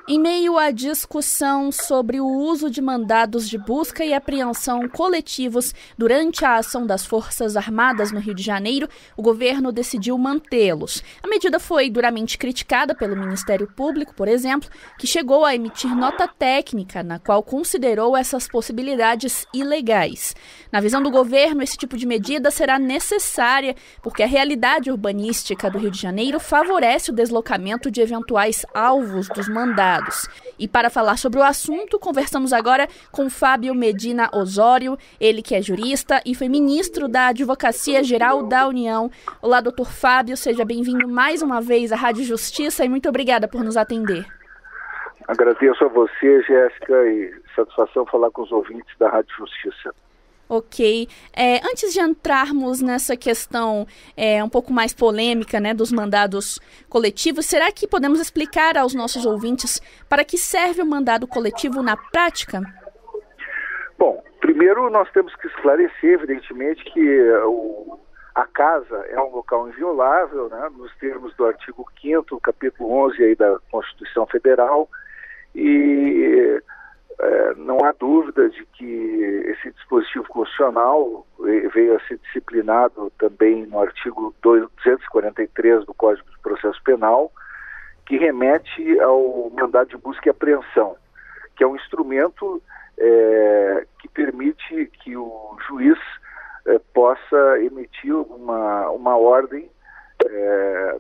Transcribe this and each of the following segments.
Em meio à discussão sobre o uso de mandados de busca e apreensão coletivos durante a ação das Forças Armadas no Rio de Janeiro, o governo decidiu mantê-los. A medida foi duramente criticada pelo Ministério Público, por exemplo, que chegou a emitir nota técnica na qual considerou essas possibilidades ilegais. Na visão do governo, esse tipo de medida será necessária porque a realidade urbanística do Rio de Janeiro favorece o deslocamento de eventuais alvos dos mandados. E para falar sobre o assunto, conversamos agora com Fábio Medina Osório, ele que é jurista e foi ministro da Advocacia Geral da União. Olá, doutor Fábio, seja bem-vindo mais uma vez à Rádio Justiça e muito obrigada por nos atender. Agradeço a você, Jéssica, e satisfação falar com os ouvintes da Rádio Justiça. Ok. Antes de entrarmos nessa questão um pouco mais polêmica, né, dos mandados coletivos, será que podemos explicar aos nossos ouvintes para que serve o mandado coletivo na prática? Bom, primeiro nós temos que esclarecer, evidentemente, que a casa é um local inviolável, né, nos termos do artigo 5º, capítulo 11 aí da Constituição Federal, e não há dúvida de que esse dispositivo constitucional veio a ser disciplinado também no artigo 243 do Código de Processo Penal, que remete ao mandado de busca e apreensão, que é um instrumento que permite que o juiz possa emitir uma ordem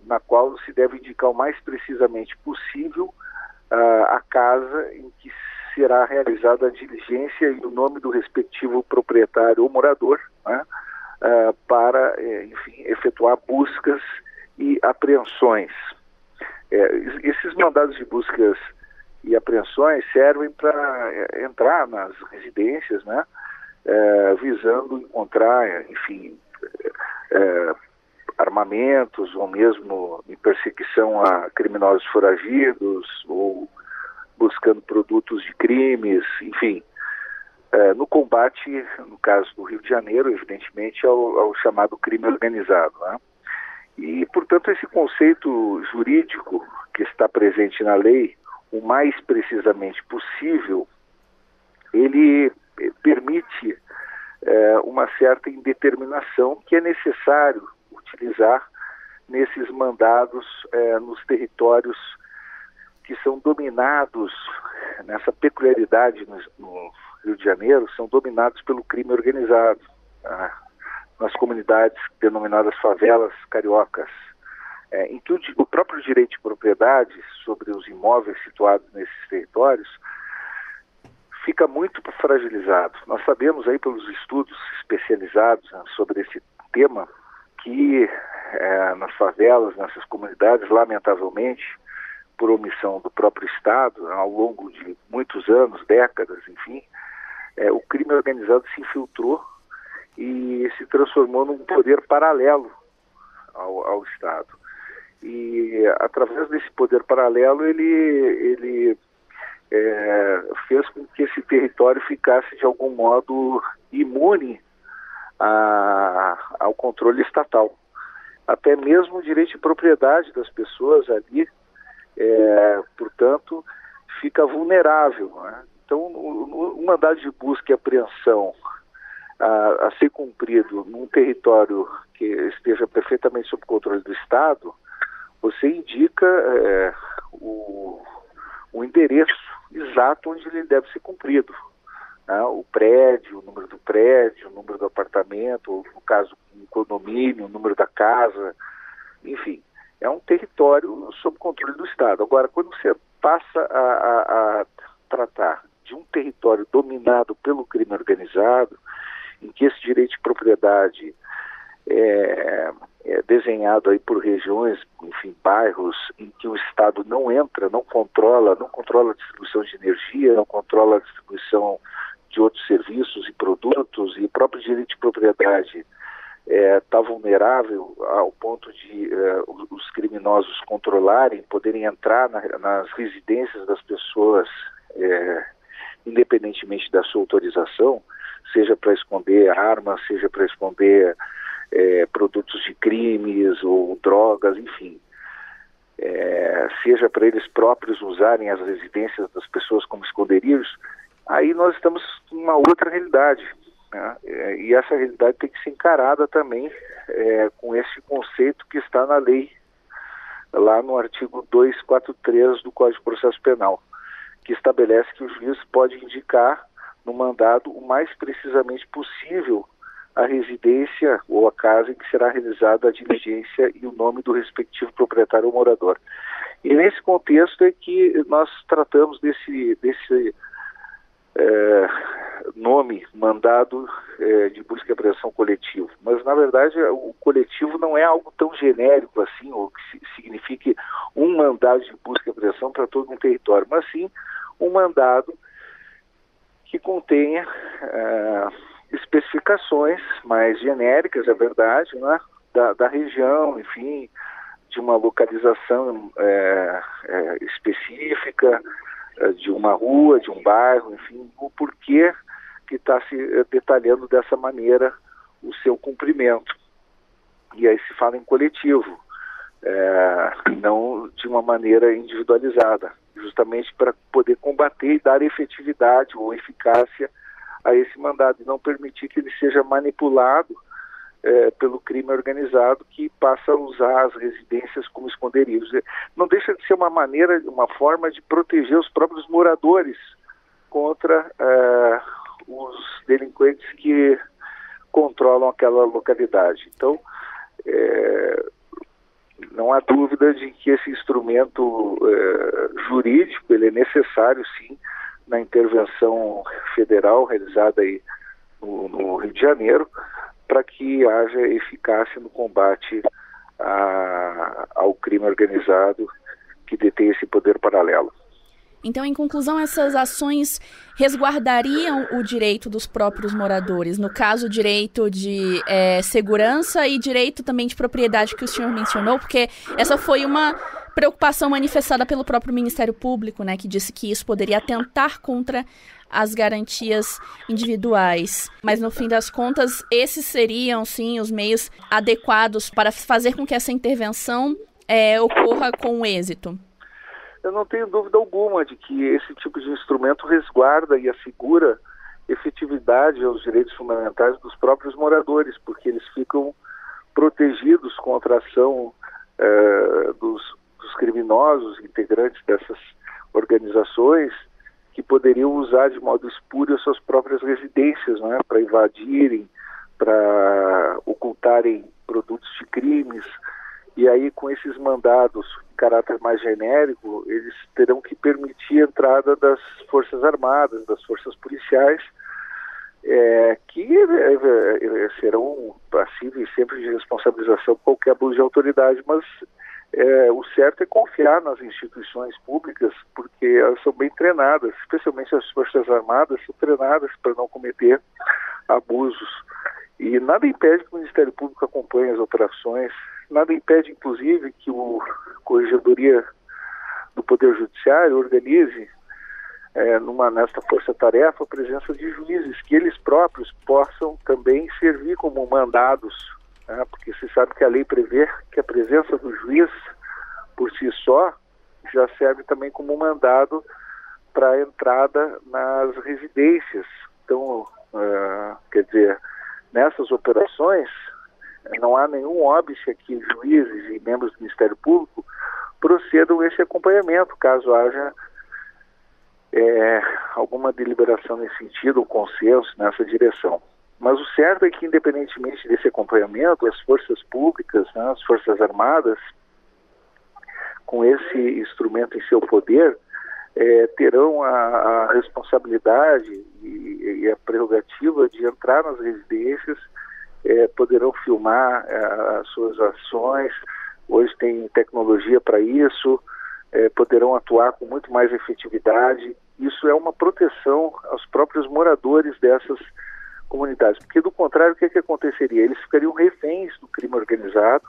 na qual se deve indicar o mais precisamente possível a casa em que será realizada a diligência e o nome do respectivo proprietário ou morador, né, para, enfim, efetuar buscas e apreensões. Esses mandados de buscas e apreensões servem para entrar nas residências, né, visando encontrar, enfim, armamentos ou mesmo em perseguição a criminosos foragidos ou buscando produtos de crimes, enfim, no combate, no caso do Rio de Janeiro, evidentemente, ao chamado crime organizado, né? E, portanto, esse conceito jurídico que está presente na lei, o mais precisamente possível, ele permite uma certa indeterminação que é necessário utilizar nesses mandados nos territórios que são dominados, nessa peculiaridade no Rio de Janeiro, são dominados pelo crime organizado, nas comunidades denominadas favelas cariocas, em que o próprio direito de propriedade sobre os imóveis situados nesses territórios fica muito fragilizado. Nós sabemos aí pelos estudos especializados, né, sobre esse tema, que nas favelas, nessas comunidades, lamentavelmente, por omissão do próprio Estado, ao longo de muitos anos, décadas, enfim, o crime organizado se infiltrou e se transformou num poder paralelo ao Estado. E, através desse poder paralelo, ele fez com que esse território ficasse, de algum modo, imune ao controle estatal. Até mesmo o direito de propriedade das pessoas ali, portanto, fica vulnerável, né? Então, o mandado de busca e apreensão a ser cumprido num território que esteja perfeitamente sob controle do Estado, você indica o endereço exato onde ele deve ser cumprido, né? O prédio, o número do prédio, o número do apartamento, ou, no caso, um condomínio, o número da casa, enfim. É um território sob controle do Estado. Agora, quando você passa a tratar de um território dominado pelo crime organizado, em que esse direito de propriedade é desenhado aí por regiões, enfim, bairros, em que o Estado não entra, não controla a distribuição de energia, não controla a distribuição de outros serviços e produtos, e o próprio direito de propriedade está vulnerável ao ponto de os criminosos controlarem, poderem entrar nas residências das pessoas, independentemente da sua autorização, seja para esconder armas, seja para esconder produtos de crimes ou drogas, enfim. seja para eles próprios usarem as residências das pessoas como esconderijos, aí nós estamos numa outra realidade, né? E essa realidade tem que ser encarada também com esse conceito que está na lei, lá no artigo 243 do Código de Processo Penal, que estabelece que o juiz pode indicar no mandado o mais precisamente possível a residência ou a casa em que será realizada a diligência e o nome do respectivo proprietário ou morador. E nesse contexto é que nós tratamos desse nome, mandado de busca e apreensão coletivo. Mas, na verdade, o coletivo não é algo tão genérico assim, ou que signifique um mandado de busca e apreensão para todo um território, mas sim um mandado que contenha especificações mais genéricas, é verdade, né, da região, enfim, de uma localização específica, de uma rua, de um bairro, enfim, o porquê que está se detalhando dessa maneira o seu cumprimento. E aí se fala em coletivo, não de uma maneira individualizada, justamente para poder combater e dar efetividade ou eficácia a esse mandado, e não permitir que ele seja manipulado pelo crime organizado, que passa a usar as residências como esconderijos. Não deixa de ser uma forma de proteger os próprios moradores contra os delinquentes que controlam aquela localidade. Então, não há dúvida de que esse instrumento jurídico, ele é necessário, sim, na intervenção federal realizada aí no Rio de Janeiro, para que haja eficácia no combate ao crime organizado que detém esse poder paralelo. Então, em conclusão, essas ações resguardariam o direito dos próprios moradores, no caso, direito de segurança e direito também de propriedade que o senhor mencionou, porque essa foi uma preocupação manifestada pelo próprio Ministério Público, né, que disse que isso poderia atentar contra as garantias individuais. Mas, no fim das contas, esses seriam, sim, os meios adequados para fazer com que essa intervenção ocorra com êxito. Eu não tenho dúvida alguma de que esse tipo de instrumento resguarda e assegura efetividade aos direitos fundamentais dos próprios moradores, porque eles ficam protegidos contra a ação dos criminosos integrantes dessas organizações, que poderiam usar de modo espúrio as suas próprias residências, né, para invadirem, para ocultarem produtos de crimes. E aí, com esses mandados de caráter mais genérico, eles terão que permitir a entrada das Forças Armadas, das Forças Policiais, que serão passíveis sempre de responsabilização por qualquer abuso de autoridade, mas o certo é confiar nas instituições públicas, porque elas são bem treinadas, especialmente as Forças Armadas, são treinadas para não cometer abusos. E nada impede que o Ministério Público acompanhe as operações, nada impede, inclusive, que a Corregedoria do Poder Judiciário organize, nesta força-tarefa, a presença de juízes, que eles próprios possam também servir como mandados, né? Porque se sabe que a lei prevê que a presença do juiz, por si só, já serve também como mandado para a entrada nas residências. Então, quer dizer, nessas operações, não há nenhum óbice que juízes e membros do Ministério Público procedam esse acompanhamento, caso haja alguma deliberação nesse sentido, ou consenso nessa direção. Mas o certo é que, independentemente desse acompanhamento, as forças públicas, né, as Forças Armadas, com esse instrumento em seu poder, terão a responsabilidade e a prerrogativa de entrar nas residências, poderão filmar as suas ações. Hoje tem tecnologia para isso, poderão atuar com muito mais efetividade. Isso é uma proteção aos próprios moradores dessas comunidades, porque do contrário, o que aconteceria? Eles ficariam reféns do crime organizado,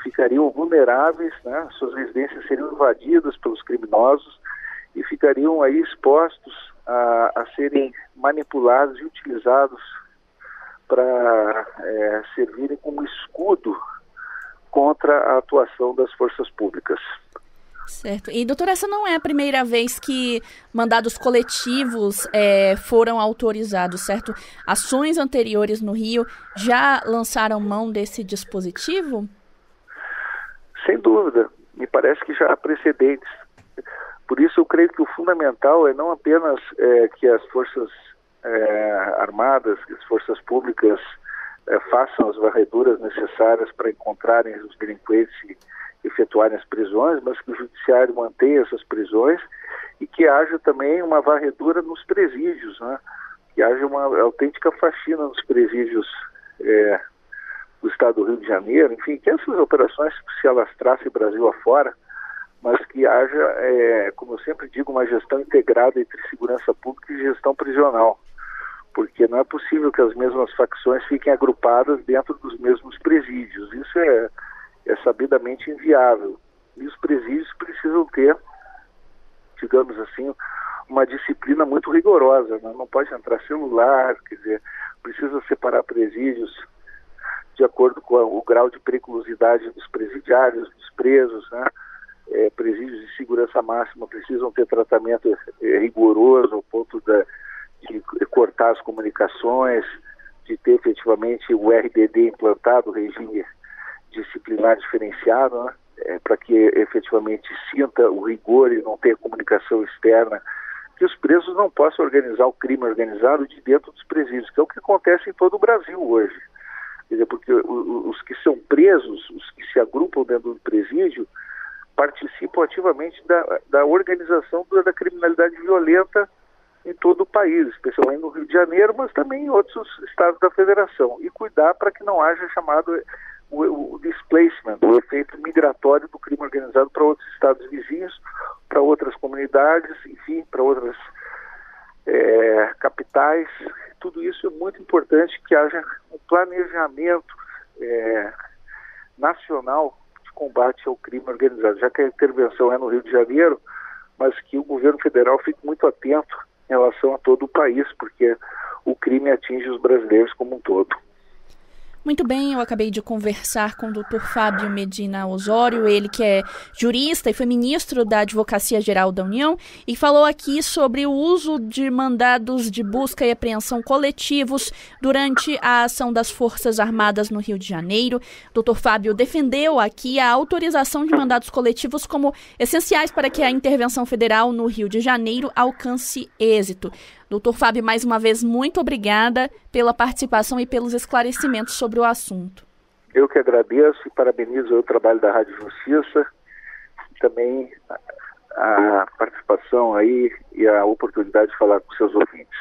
ficariam vulneráveis, né? Suas residências seriam invadidas pelos criminosos e ficariam aí expostos a serem manipulados e utilizados para servirem como escudo contra a atuação das forças públicas. Certo. E, doutor, essa não é a primeira vez que mandados coletivos foram autorizados, certo? Ações anteriores no Rio já lançaram mão desse dispositivo? Sem dúvida. Me parece que já há precedentes. Por isso eu creio que o fundamental é não apenas que as forças armadas, que as forças públicas façam as varreduras necessárias para encontrarem os delinquentes e efetuarem as prisões, mas que o judiciário mantenha essas prisões e que haja também uma varredura nos presídios, né? Que haja uma autêntica faxina nos presídios do estado do Rio de Janeiro, enfim, que essas operações se alastrassem Brasil afora, mas que haja, como eu sempre digo, uma gestão integrada entre segurança pública e gestão prisional, porque não é possível que as mesmas facções fiquem agrupadas dentro dos mesmos presídios. Isso é sabidamente inviável. E os presídios precisam ter, digamos assim, uma disciplina muito rigorosa, né? Não pode entrar celular, quer dizer, precisa separar presídios de acordo com o grau de periculosidade dos presidiários, dos presos, né? Presídios de segurança máxima precisam ter tratamento rigoroso ao ponto de cortar as comunicações, de ter efetivamente o RDD implantado, o regime disciplinar diferenciado, né? Para que efetivamente sinta o rigor e não tenha comunicação externa, que os presos não possam organizar o crime organizado de dentro dos presídios, que é o que acontece em todo o Brasil hoje. Quer dizer, porque os que são presos, os que se agrupam dentro do presídio, participam ativamente da organização da criminalidade violenta em todo o país, especialmente no Rio de Janeiro, mas também em outros estados da federação. E cuidar para que não haja chamado o displacement, o efeito migratório do crime organizado para outros estados vizinhos, para outras comunidades, enfim, para outras capitais. Tudo isso é muito importante, que haja um planejamento nacional de combate ao crime organizado, já que a intervenção é no Rio de Janeiro, mas que o governo federal fique muito atento em relação a todo o país, porque o crime atinge os brasileiros como um todo. Muito bem, eu acabei de conversar com o Dr. Fábio Medina Osório, ele que é jurista e foi ministro da Advocacia Geral da União, e falou aqui sobre o uso de mandados de busca e apreensão coletivos durante a ação das Forças Armadas no Rio de Janeiro. Dr. Fábio defendeu aqui a autorização de mandados coletivos como essenciais para que a intervenção federal no Rio de Janeiro alcance êxito. Doutor Fábio, mais uma vez, muito obrigada pela participação e pelos esclarecimentos sobre o assunto. Eu que agradeço e parabenizo o trabalho da Rádio Justiça, e também a participação aí e a oportunidade de falar com seus ouvintes.